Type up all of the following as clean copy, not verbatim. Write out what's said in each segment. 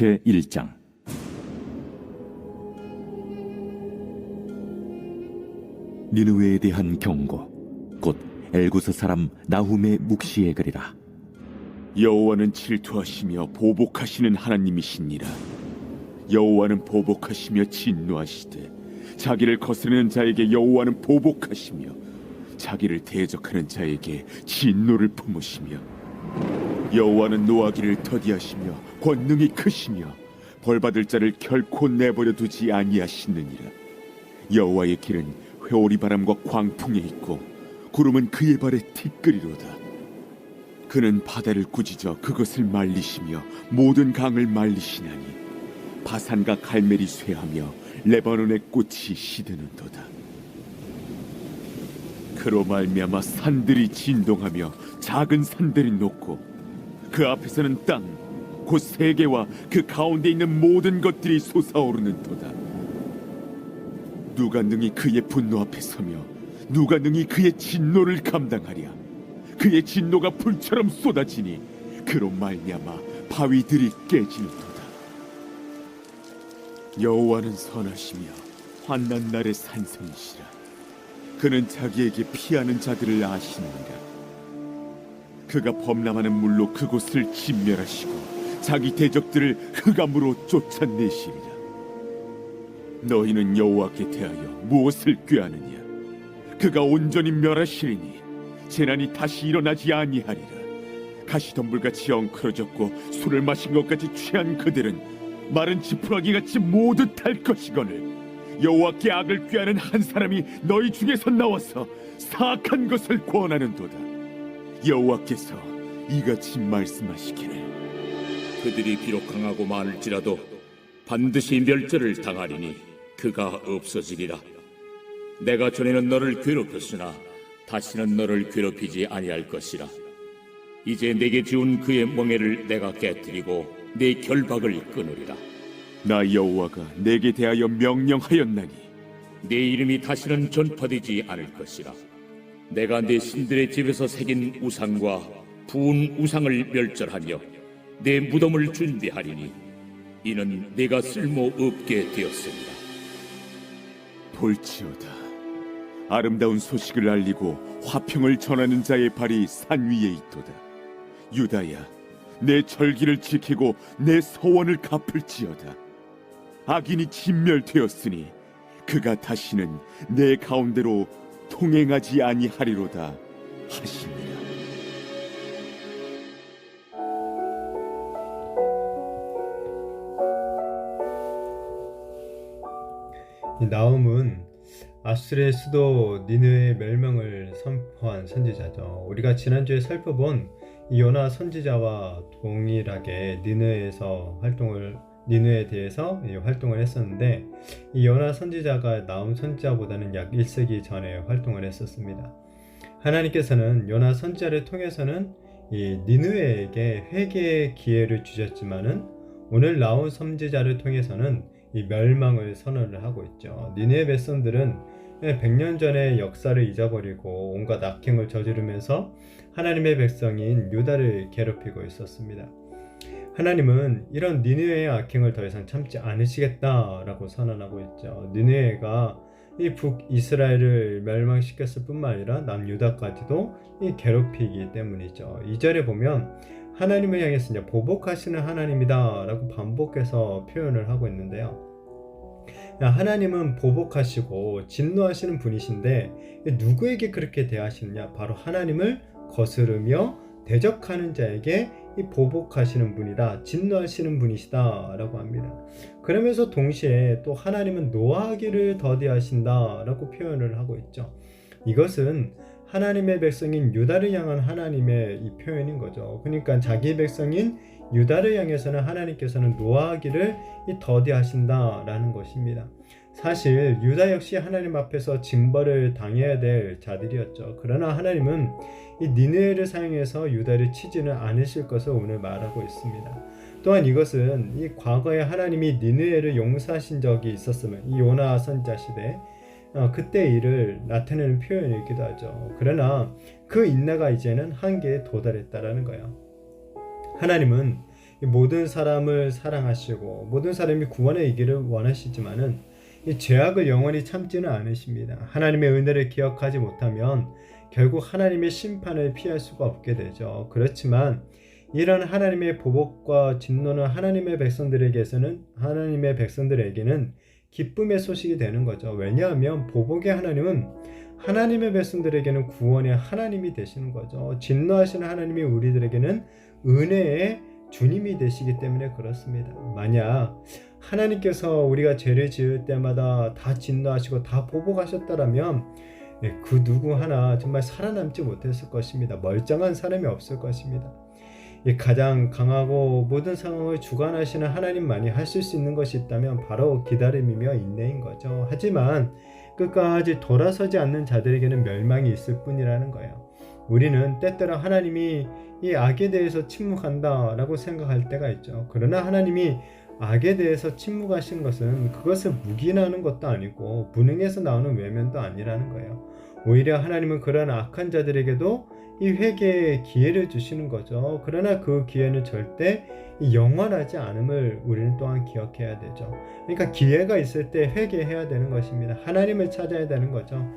제1장. 니느웨에 대한 경고, 곧 엘구스 사람 나훔의 묵시의 글이라. 여호와는 질투하시며 보복하시는 하나님이시니라. 여호와는 보복하시며 진노하시되 자기를 거스르는 자에게 여호와는 보복하시며 자기를 대적하는 자에게 진노를 품으시며, 여호와는 노하기를 더디하시며 권능이 크시며 벌받을 자를 결코 내버려 두지 아니하시느니라. 여호와의 길은 회오리 바람과 광풍에 있고 구름은 그의 발에 티끌이로다. 그는 바다를 꾸짖어 그것을 말리시며 모든 강을 말리시나니 바산과 갈멜이 쇠하며 레바논의 꽃이 시드는도다. 그로 말미암아 산들이 진동하며 작은 산들이 녹고 그 앞에서는 땅 곧 세계와 그 가운데 있는 모든 것들이 솟아오르는도다. 누가 능히 그의 분노 앞에 서며 누가 능히 그의 진노를 감당하랴. 그의 진노가 불처럼 쏟아지니 그로 말미암아 바위들이 깨지는도다. 여호와는 선하시며 환난 날의 산성이시라. 그는 자기에게 피하는 자들을 아시느니라. 그가 범람하는 물로 그곳을 진멸하시고 자기 대적들을 흑암으로 쫓아내시리라. 너희는 여호와께 대하여 무엇을 꾀하느냐? 그가 온전히 멸하시리니 재난이 다시 일어나지 아니하리라. 가시덤불같이 엉클어졌고 술을 마신 것 같이 취한 그들은 마른 지푸라기같이 모두 탈 것이거늘 여호와께 악을 꾀하는 한 사람이 너희 중에서 나와서 사악한 것을 권하는도다. 여호와께서 이같이 말씀하시기를, 그들이 비록 강하고 많을지라도 반드시 멸절을 당하리니 그가 없어지리라. 내가 전에는 너를 괴롭혔으나 다시는 너를 괴롭히지 아니할 것이라. 이제 내게 지운 그의 멍에를 내가 깨뜨리고 내 결박을 끊으리라. 나 여호와가 내게 대하여 명령하였나니 내 이름이 다시는 전파되지 않을 것이라. 내가 내 신들의 집에서 새긴 우상과 부은 우상을 멸절하며 내 무덤을 준비하리니 이는 내가 쓸모없게 되었습니다. 볼지어다, 아름다운 소식을 알리고 화평을 전하는 자의 발이 산 위에 있도다. 유다야, 내 절기를 지키고 내 서원을 갚을지어다. 악인이 진멸되었으니 그가 다시는 내 가운데로 통행하지 아니하리로다 하시니라. 이 나훔은 아수르의 수도 니느웨의 멸망을 선포한 선지자죠. 우리가 지난주에 살펴본 이 요나 선지자와 동일하게 니느웨에 대해서 활동을 했었는데, 이 요나 선지자가 나훔 선지자보다는 약 1세기 전에 활동을 했었습니다. 하나님께서는 요나 선지자를 통해서는 이 니느웨에게 회개의 기회를 주셨지만은 오늘 나훔 선지자를 통해서는 이 멸망을 선언을 하고 있죠. 니느웨 백성들은 100년 전의 역사를 잊어버리고 온갖 악행을 저지르면서 하나님의 백성인 유다를 괴롭히고 있었습니다. 하나님은 이런 니느웨의 악행을 더 이상 참지 않으시겠다라고 선언하고 있죠. 니느웨가 이 북이스라엘을 멸망시켰을 뿐만 아니라 남유다까지도 이 괴롭히기 때문이죠. 2절에 보면 하나님을 향해서 이제 보복하시는 하나님이다 라고 반복해서 표현을 하고 있는데요. 하나님은 보복하시고 진노하시는 분이신데 누구에게 그렇게 대하시느냐? 바로 하나님을 거스르며 대적하는 자에게 이 보복하시는 분이다, 진노하시는 분이시다 라고 합니다. 그러면서 동시에 또 하나님은 노하기를 더디하신다 라고 표현을 하고 있죠. 이것은 하나님의 백성인 유다를 향한 하나님의 이 표현인 거죠. 그러니까 자기의 백성인 유다를 향해서는 하나님께서는 노하기를 더디하신다라는 것입니다. 사실 유다 역시 하나님 앞에서 징벌을 당해야 될 자들이었죠. 그러나 하나님은 이 니느웨를 사용해서 유다를 치지는 않으실 것을 오늘 말하고 있습니다. 또한 이것은 이 과거에 하나님이 니느웨를 용서하신 적이 있었으면, 이 요나 선지자 시대 그때 일을 나타내는 표현이기도 하죠. 그러나 그 인내가 이제는 한계에 도달했다라는 거예요. 하나님은 이 모든 사람을 사랑하시고 모든 사람이 구원에 이기를 원하시지만은 이 죄악을 영원히 참지는 않으십니다. 하나님의 은혜를 기억하지 못하면 결국 하나님의 심판을 피할 수가 없게 되죠. 그렇지만 이런 하나님의 보복과 진노는 하나님의 백성들에게는 기쁨의 소식이 되는 거죠. 왜냐하면 보복의 하나님은 하나님의 백성들에게는 구원의 하나님이 되시는 거죠. 진노하시는 하나님이 우리들에게는 은혜의 주님이 되시기 때문에 그렇습니다. 만약 하나님께서 우리가 죄를 지을 때마다 다 진노하시고 다 보복하셨다라면 그 누구 하나 정말 살아남지 못했을 것입니다. 멀쩡한 사람이 없을 것입니다. 이 가장 강하고 모든 상황을 주관하시는 하나님만이 하실 수 있는 것이 있다면 바로 기다림이며 인내인 거죠. 하지만 끝까지 돌아서지 않는 자들에게는 멸망이 있을 뿐이라는 거예요. 우리는 때때로 하나님이 이 악에 대해서 침묵한다 라고 생각할 때가 있죠. 그러나 하나님이 악에 대해서 침묵하시는 것은 그것을 묵인하는 것도 아니고 무능에서 나오는 외면도 아니라는 거예요. 오히려 하나님은 그런 악한 자들에게도 이 회개의 기회를 주시는 거죠. 그러나 그 기회는 절대 영원하지 않음을 우리는 또한 기억해야 되죠. 그러니까 기회가 있을 때 회개해야 되는 것입니다. 하나님을 찾아야 되는 거죠.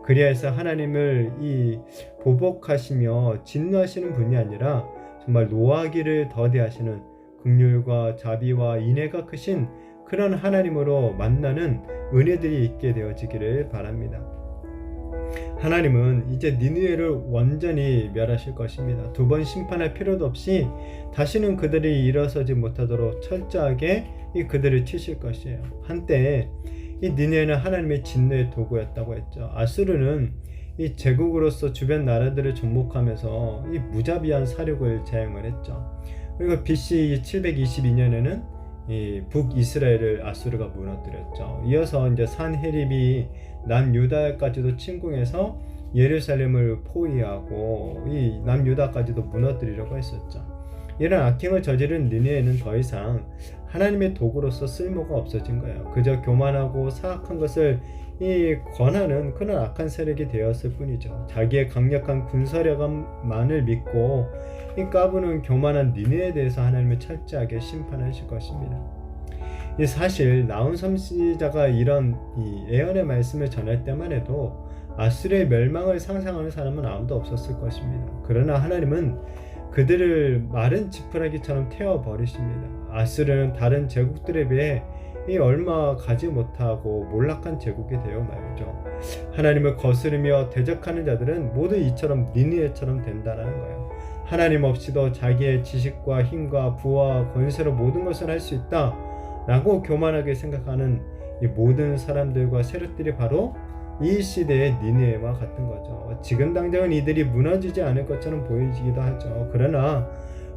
그리하여서 하나님을 이 보복하시며 진노하시는 분이 아니라 정말 노하기를 더디하시는 긍휼과 자비와 인애가 크신 그런 하나님으로 만나는 은혜들이 있게 되어지기를 바랍니다. 하나님은 이제 니느웨를 완전히 멸하실 것입니다. 두 번 심판할 필요도 없이 다시는 그들이 일어서지 못하도록 철저하게 그들을 치실 것이에요. 한때 이 니느웨는 하나님의 진노의 도구였다고 했죠. 아수르는 이 제국으로서 주변 나라들을 정복하면서 이 무자비한 사륙을 자행을 했죠. 그리고 BC 722년에는 이 북이스라엘을 아수르가 무너뜨렸죠. 이어서 이제 산헤립이 남유다까지도 침공해서 예루살렘을 포위하고 이 남유다까지도 무너뜨리려고 했었죠. 이런 악행을 저지른 니느웨는 더 이상 하나님의 도구로서 쓸모가 없어진 거예요. 그저 교만하고 사악한 것을 이 권하는 그런 악한 세력이 되었을 뿐이죠. 자기의 강력한 군사력만을 믿고 이 까부는 교만한 니느웨에 대해서 하나님을 철저하게 심판하실 것입니다. 이 사실 나훔 선지자가 이런 이 예언의 말씀을 전할 때만 해도 아수르의 멸망을 상상하는 사람은 아무도 없었을 것입니다. 그러나 하나님은 그들을 마른 지푸라기처럼 태워버리십니다. 아수르는 다른 제국들에 비해 이 얼마 가지 못하고 몰락한 제국이 되어 말이죠. 하나님을 거스르며 대적하는 자들은 모두 이처럼 니느웨처럼 된다는 거예요. 하나님 없이도 자기의 지식과 힘과 부와 권세로 모든 것을 할 수 있다 라고 교만하게 생각하는 이 모든 사람들과 세력들이 바로 이 시대의 니느웨와 같은 거죠. 지금 당장은 이들이 무너지지 않을 것처럼 보이기도 하죠. 그러나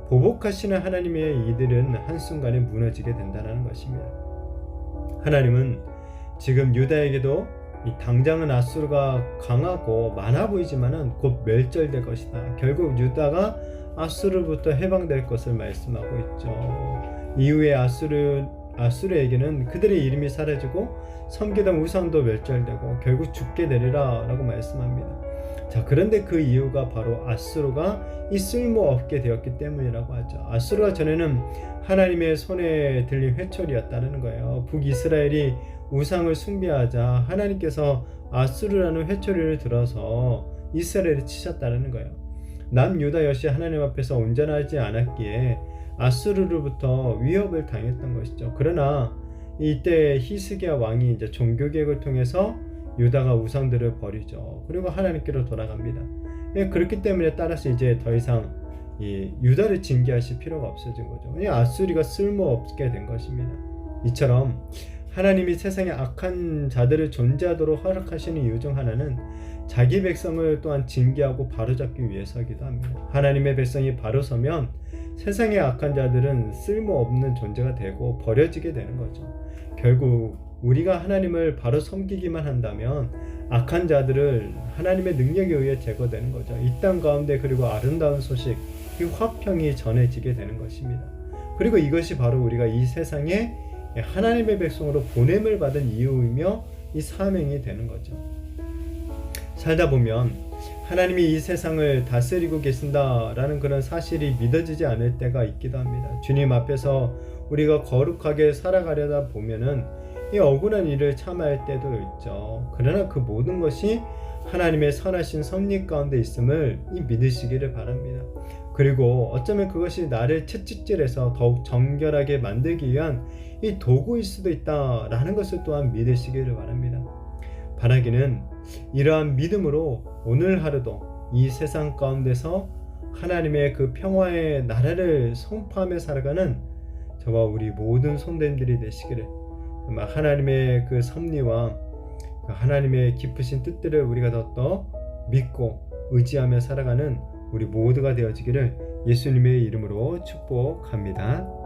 보복하시는 하나님의 이들은 한순간에 무너지게 된다는 것입니다. 하나님은 지금 유다에게도 이 당장은 아수르가 강하고 많아 보이지만은 곧 멸절될 것이다. 결국 유다가 아수르부터 해방될 것을 말씀하고 있죠. 이후에 아수르에게는 그들의 이름이 사라지고 섬기던 우상도 멸절되고 결국 죽게 되리라 라고 말씀합니다. 자, 그런데 그 이유가 바로 아수르가 이 쓸모없게 되었기 때문이라고 하죠. 아수르가 전에는 하나님의 손에 들린 회초리였다는 거예요. 북이스라엘이 우상을 숭배하자 하나님께서 아수르라는 회초리를 들어서 이스라엘을 치셨다는 거예요. 남유다 역시 하나님 앞에서 온전하지 않았기에 아수르로부터 위협을 당했던 것이죠. 그러나 이때 히스기야 왕이 이제 종교개혁을 통해서 유다가 우상들을 버리죠. 그리고 하나님께로 돌아갑니다. 그렇기 때문에 따라서 이제 더 이상 이 유다를 징계하실 필요가 없어진 거죠. 아수리가 쓸모없게 된 것입니다. 이처럼 하나님이 세상에 악한 자들을 존재하도록 허락하시는 이유 중 하나는 자기 백성을 또한 징계하고 바로잡기 위해서이기도 합니다. 하나님의 백성이 바로 서면 세상의 악한 자들은 쓸모없는 존재가 되고 버려지게 되는 거죠. 결국 우리가 하나님을 바로 섬기기만 한다면 악한 자들을 하나님의 능력에 의해 제거되는 거죠. 이 땅 가운데 그리고 아름다운 소식, 이 화평이 전해지게 되는 것입니다. 그리고 이것이 바로 우리가 이 세상에 하나님의 백성으로 보냄을 받은 이유이며 이 사명이 되는 거죠. 살다 보면 하나님이 이 세상을 다스리고 계신다라는 그런 사실이 믿어지지 않을 때가 있기도 합니다. 주님 앞에서 우리가 거룩하게 살아가려다 보면은 이 억울한 일을 참아야 할 때도 있죠. 그러나 그 모든 것이 하나님의 선하신 섭리 가운데 있음을 믿으시기를 바랍니다. 그리고 어쩌면 그것이 나를 채찍질해서 더욱 정결하게 만들기 위한 이 도구일 수도 있다라는 것을 또한 믿으시기를 바랍니다. 바라기는 이러한 믿음으로 오늘 하루도 이 세상 가운데서 하나님의 그 평화의 나라를 선포하며 살아가는 저와 우리 모든 성도님들이 되시기를, 정말 하나님의 그 섭리와 그 하나님의 깊으신 뜻들을 우리가 더 믿고 의지하며 살아가는 우리 모두가 되어지기를 예수님의 이름으로 축복합니다.